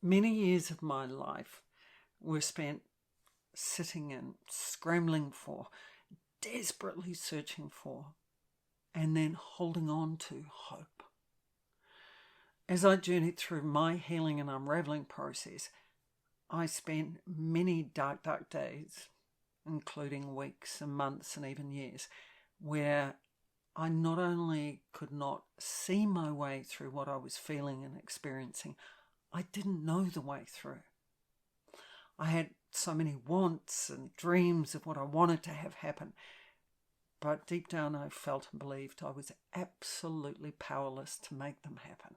Many years of my life were spent sitting and scrambling for, desperately searching for, and then holding on to hope. As I journeyed through my healing and unraveling process, I spent many dark days, including weeks and months and even years, where I not only could not see my way through what I was feeling and experiencing, I didn't know the way through. I had so many wants and dreams of what I wanted to have happen, but deep down I felt and believed I was absolutely powerless to make them happen.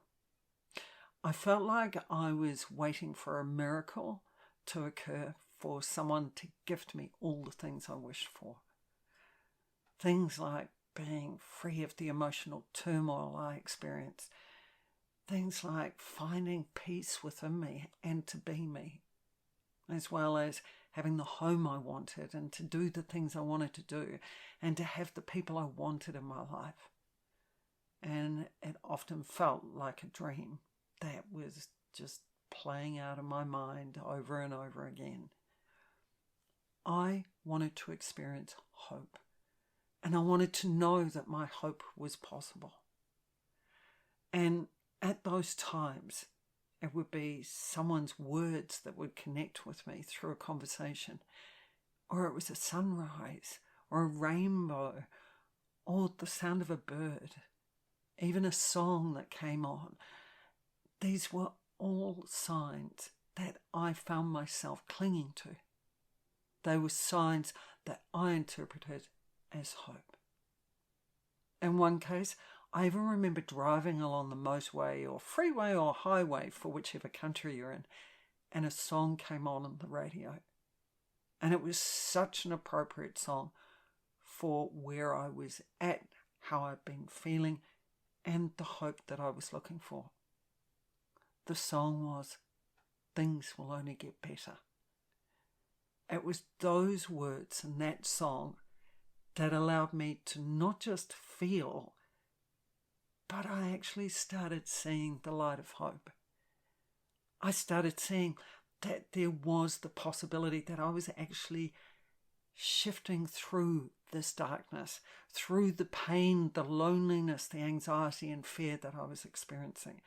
I felt like I was waiting for a miracle to occur, for someone to gift me all the things I wished for. Things like being free of the emotional turmoil I experienced. Things like finding peace within me and to be me, as well as having the home I wanted and to do the things I wanted to do and to have the people I wanted in my life. And it often felt like a dream that was just playing out in my mind over and over again. I wanted to experience hope, and I wanted to know that my hope was possible. And at those times, it would be someone's words that would connect with me through a conversation, or it was a sunrise, or a rainbow, or the sound of a bird, even a song that came on. These were all signs that I found myself clinging to. They were signs that I interpreted as hope. In one case, I even remember driving along the motorway or freeway or highway for whichever country you're in, and a song came on the radio. And it was such an appropriate song for where I was at, how I'd been feeling, and the hope that I was looking for. The song was, "Things Will Only Get Better." It was those words and that song that allowed me to not just feel, but I actually started seeing the light of hope. I started seeing that there was the possibility that I was actually shifting through this darkness, through the pain, the loneliness, the anxiety and fear that I was experiencing.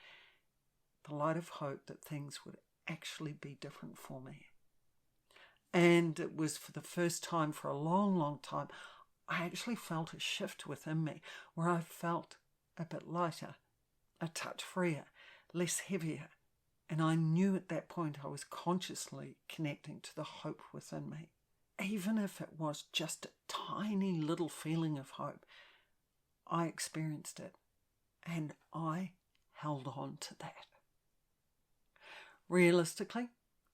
The light of hope that things would actually be different for me. And it was for the first time for a long, long time, I actually felt a shift within me where I felt a bit lighter, a touch freer, less heavier. And I knew at that point I was consciously connecting to the hope within me. Even if it was just a tiny little feeling of hope, I experienced it and I held on to that. Realistically,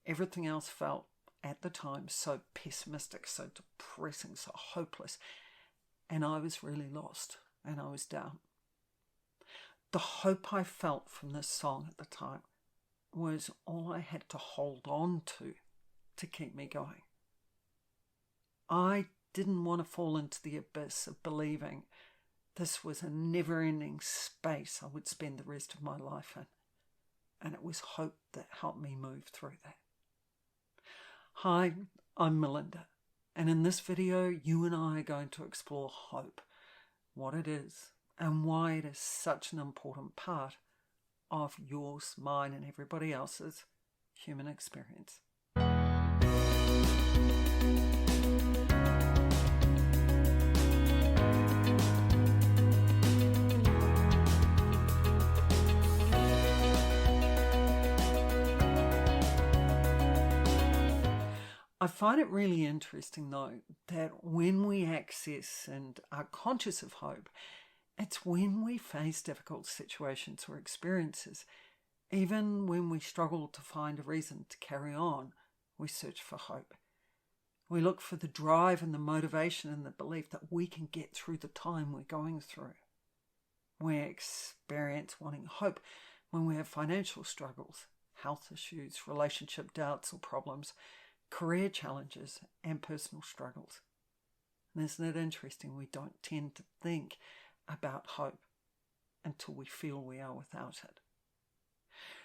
everything else felt at the time so pessimistic, so depressing, so hopeless, and I was really lost and I was down. The hope I felt from this song at the time was all I had to hold on to keep me going. I didn't want to fall into the abyss of believing this was a never-ending space I would spend the rest of my life in. And it was hope that helped me move through that. Hi, I'm Melinda, and in this video you and I are going to explore hope, what it is, and why it is such an important part of yours, mine, and everybody else's human experience. I find it really interesting, though, that when we access and are conscious of hope, it's when we face difficult situations or experiences. Even when we struggle to find a reason to carry on, we search for hope. We look for the drive and the motivation and the belief that we can get through the time we're going through. We experience wanting hope when we have financial struggles, health issues, relationship doubts or problems, career challenges and personal struggles. And isn't it interesting, we don't tend to think about hope until we feel we are without it.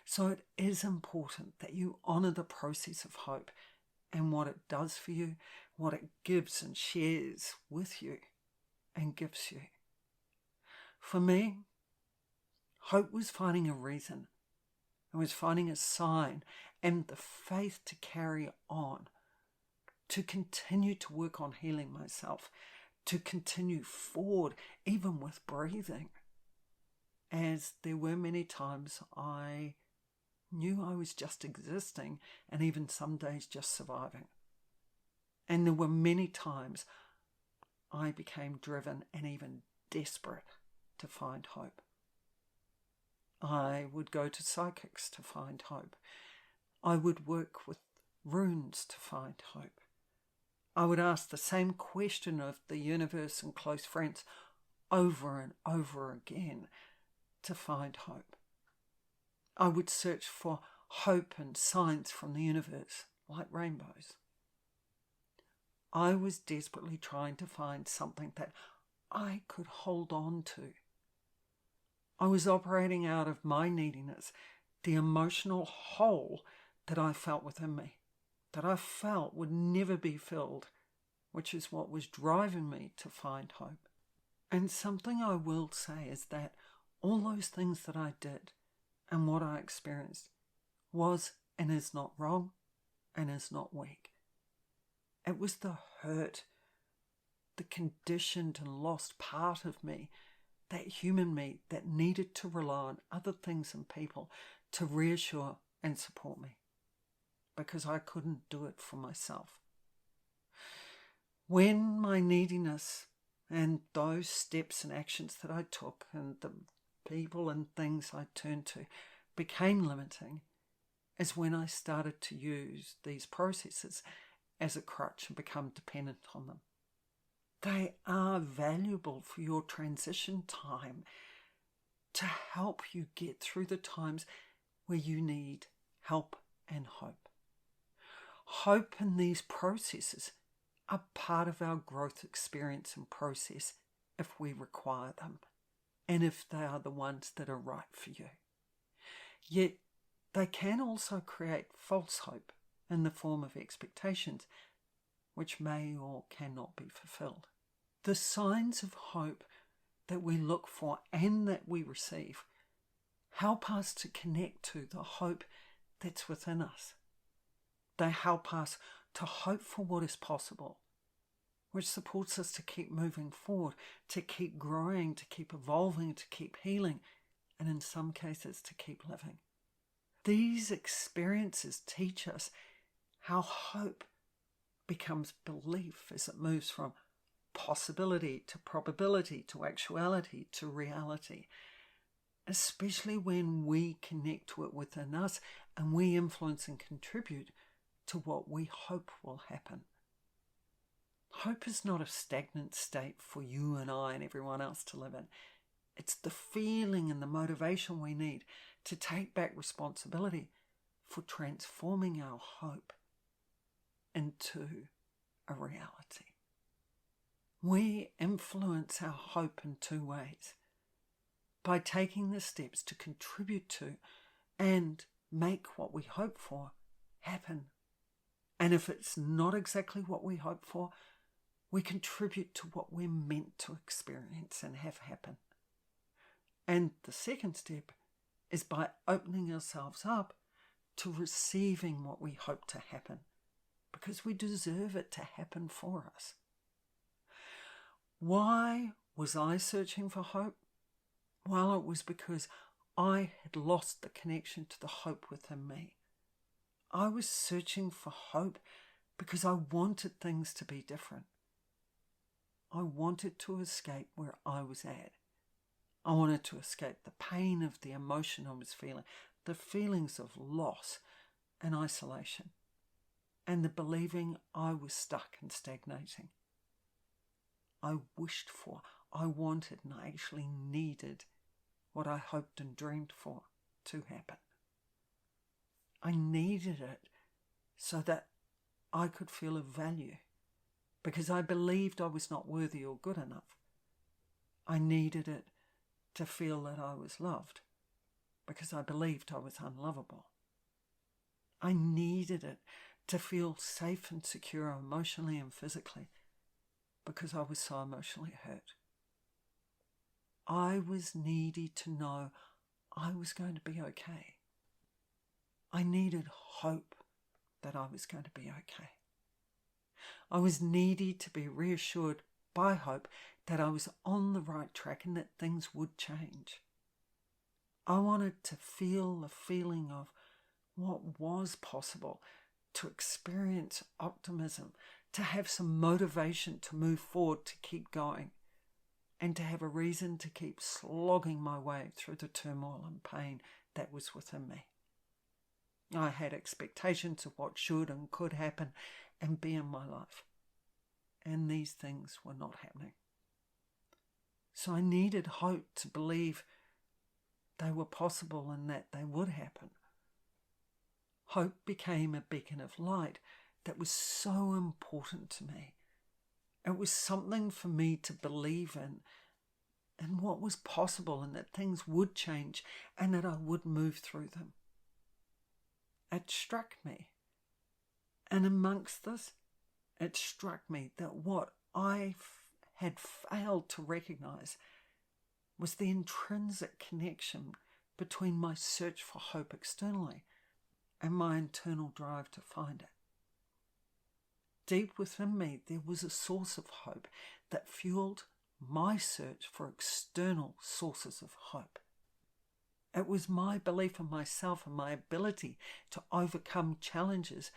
So it is important that you honour the process of hope and what it does for you, what it gives and shares with you and gives you. For me, hope was finding a reason. It was finding a sign and the faith to carry on, to continue to work on healing myself, to continue forward, even with breathing. As there were many times I knew I was just existing and even some days just surviving. And there were many times I became driven and even desperate to find hope. I would go to psychics to find hope. I would work with runes to find hope. I would ask the same question of the universe and close friends over and over again to find hope. I would search for hope and signs from the universe, like rainbows. I was desperately trying to find something that I could hold on to. I was operating out of my neediness, the emotional hole that I felt within me, that I felt would never be filled, which is what was driving me to find hope. And something I will say is that all those things that I did and what I experienced was and is not wrong and is not weak. It was the hurt, the conditioned and lost part of me, that human me that needed to rely on other things and people to reassure and support me, because I couldn't do it for myself. When my neediness and those steps and actions that I took and the people and things I turned to became limiting, is when I started to use these processes as a crutch and become dependent on them. They are valuable for your transition time to help you get through the times where you need help and hope. Hope in these processes are part of our growth experience and process if we require them, and if they are the ones that are right for you. Yet they can also create false hope in the form of expectations, which may or cannot be fulfilled. The signs of hope that we look for and that we receive help us to connect to the hope that's within us. They help us to hope for what is possible, which supports us to keep moving forward, to keep growing, to keep evolving, to keep healing, and in some cases to keep living. These experiences teach us how hope becomes belief as it moves from possibility to probability to actuality to reality, especially when we connect to it within us and we influence and contribute to what we hope will happen. Hope is not a stagnant state for you and I and everyone else to live in. It's the feeling and the motivation we need to take back responsibility for transforming our hope into a reality. We influence our hope in two ways: by taking the steps to contribute to and make what we hope for happen. And if it's not exactly what we hope for, we contribute to what we're meant to experience and have happen. And the second step is by opening ourselves up to receiving what we hope to happen, because we deserve it to happen for us. Why was I searching for hope? Well, it was because I had lost the connection to the hope within me. I was searching for hope because I wanted things to be different. I wanted to escape where I was at. I wanted to escape the pain of the emotion I was feeling, the feelings of loss and isolation, and the believing I was stuck and stagnating. I wished for, I wanted, and I actually needed what I hoped and dreamed for to happen. I needed it so that I could feel of value, because I believed I was not worthy or good enough. I needed it to feel that I was loved. because I believed I was unlovable. I needed it to feel safe and secure emotionally and physically because I was so emotionally hurt. I was needy to know I was going to be okay. I needed hope that I was going to be okay. I was needy to be reassured by hope that I was on the right track and that things would change. I wanted to feel the feeling of what was possible, to experience optimism, to have some motivation to move forward, to keep going, and to have a reason to keep slogging my way through the turmoil and pain that was within me. I had expectations of what should and could happen and be in my life, and these things were not happening. So I needed hope to believe they were possible and that they would happen. Hope became a beacon of light that was so important to me. It was something for me to believe in and what was possible, and that things would change and that I would move through them. It struck me, and amongst this, it struck me that what I had failed to recognize was the intrinsic connection between my search for hope externally and my internal drive to find it. Deep within me, there was a source of hope that fueled my search for external sources of hope. It was my belief in myself and my ability to overcome challenges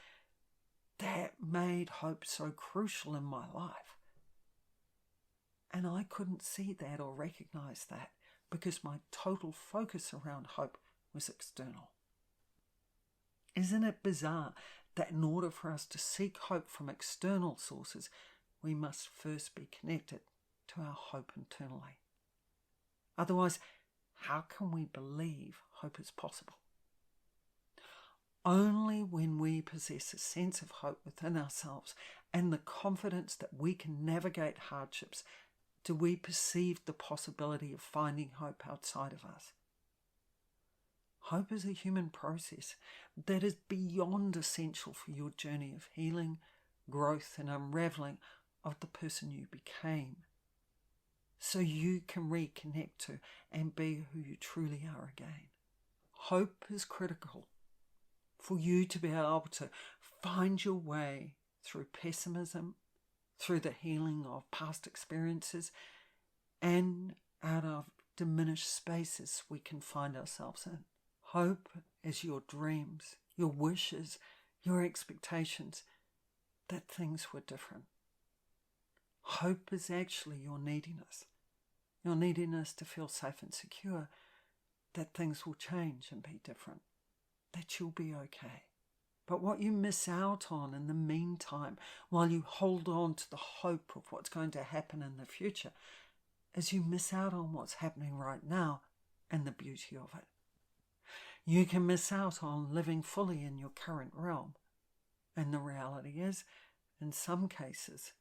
that made hope so crucial in my life. And I couldn't see that or recognize that because my total focus around hope was external. Isn't it bizarre that in order for us to seek hope from external sources, we must first be connected to our hope internally? Otherwise, how can we believe hope is possible? Only when we possess a sense of hope within ourselves and the confidence that we can navigate hardships do we perceive the possibility of finding hope outside of us. Hope is a human process that is beyond essential for your journey of healing, growth, and unraveling of the person you became, so you can reconnect to and be who you truly are again. Hope is critical for you to be able to find your way through pessimism, through the healing of past experiences, and out of diminished spaces we can find ourselves in. Hope is your dreams, your wishes, your expectations that things were different. Hope is actually your neediness to feel safe and secure, that things will change and be different, that you'll be okay. But what you miss out on in the meantime, while you hold on to the hope of what's going to happen in the future, is you miss out on what's happening right now and the beauty of it. You can miss out on living fully in your current realm. And the reality is, in some cases,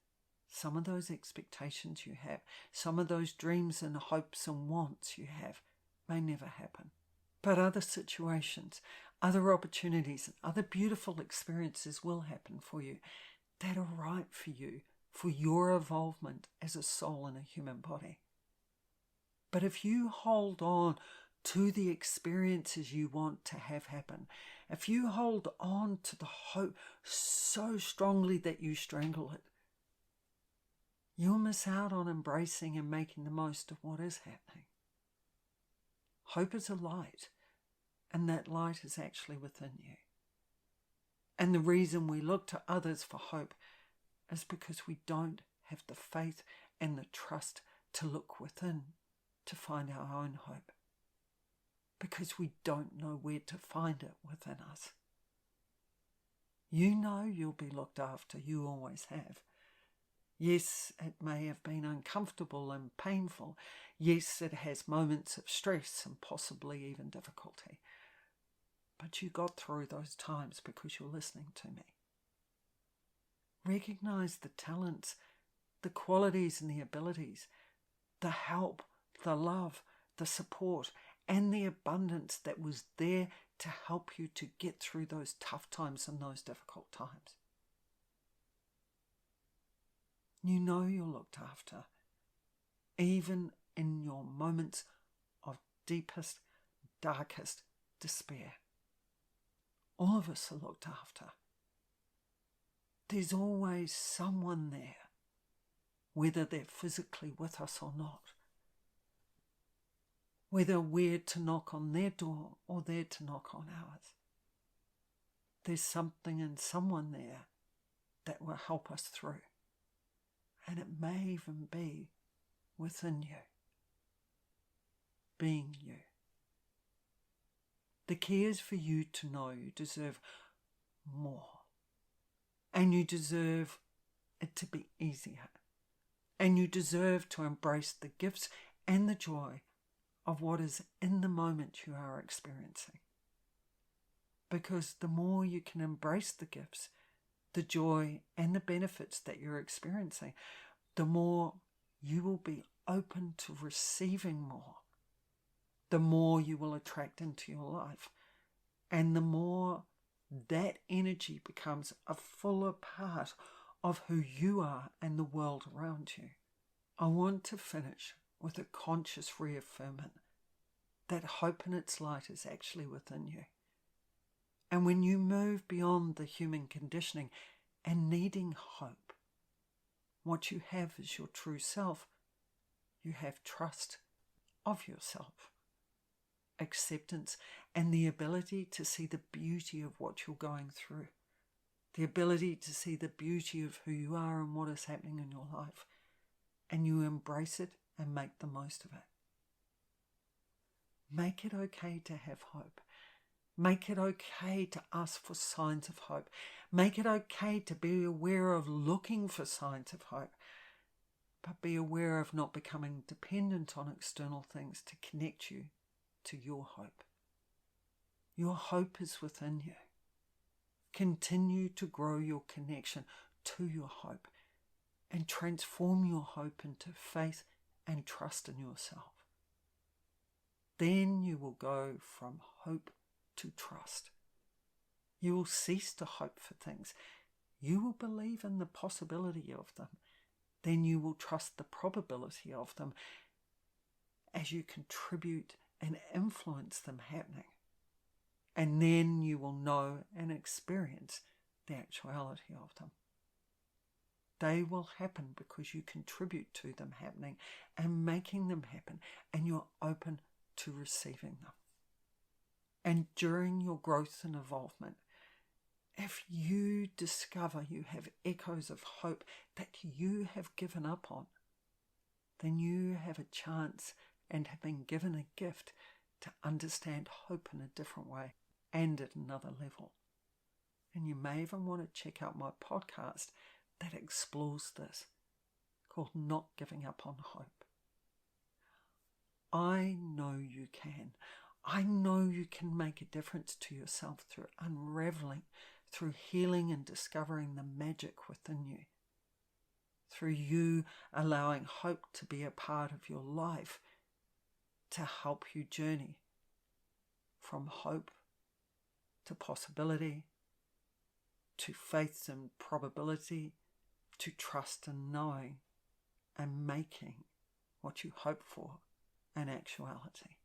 some of those expectations you have, some of those dreams and hopes and wants you have may never happen. But other situations, other opportunities, and other beautiful experiences will happen for you that are right for you, for your evolvement as a soul in a human body. But if you hold on to the experiences you want to have happen, if you hold on to the hope so strongly that you strangle it, you'll miss out on embracing and making the most of what is happening. Hope is a light, and that light is actually within you. And the reason we look to others for hope is because we don't have the faith and the trust to look within to find our own hope, because we don't know where to find it within us. You know you'll be looked after, you always have. Yes, it may have been uncomfortable and painful. Yes, it has moments of stress and possibly even difficulty. But you got through those times because you're listening to me. Recognize the talents, the qualities and the abilities, the help, the love, the support, and the abundance that was there to help you to get through those tough times and those difficult times. You know you're looked after, even in your moments of deepest, darkest despair. All of us are looked after. There's always someone there, whether they're physically with us or not. Whether we're to knock on their door or they're to knock on ours. There's something and someone there that will help us through. And it may even be within you, being you. The key is for you to know you deserve more. And you deserve it to be easier. And you deserve to embrace the gifts and the joy of what is in the moment you are experiencing. Because the more you can embrace the gifts, the joy and the benefits that you're experiencing, the more you will be open to receiving more. The more you will attract into your life. And the more that energy becomes a fuller part of who you are and the world around you. I want to finish with a conscious reaffirmation that hope in its light is actually within you. And when you move beyond the human conditioning and needing hope, what you have is your true self. You have trust of yourself, acceptance, and the ability to see the beauty of what you're going through, the ability to see the beauty of who you are and what is happening in your life, and you embrace it and make the most of it. Make it okay to have hope. Make it okay to ask for signs of hope. Make it okay to be aware of looking for signs of hope. But be aware of not becoming dependent on external things to connect you to your hope. Your hope is within you. Continue to grow your connection to your hope and transform your hope into faith and trust in yourself. Then you will go from hope to trust. You will cease to hope for things. You will believe in the possibility of them. Then you will trust the probability of them as you contribute and influence them happening. And then you will know and experience the actuality of them. They will happen because you contribute to them happening and making them happen, and you're open to receiving them. And during your growth and evolvement, if you discover you have echoes of hope that you have given up on, then you have a chance and have been given a gift to understand hope in a different way and at another level. And you may even want to check out my podcast that explores this, called Not Giving Up on Hope. I know you can. I know you can make a difference to yourself through unraveling, through healing and discovering the magic within you. Through you allowing hope to be a part of your life to help you journey from hope to possibility, to faith and probability, to trust and knowing and making what you hope for an actuality.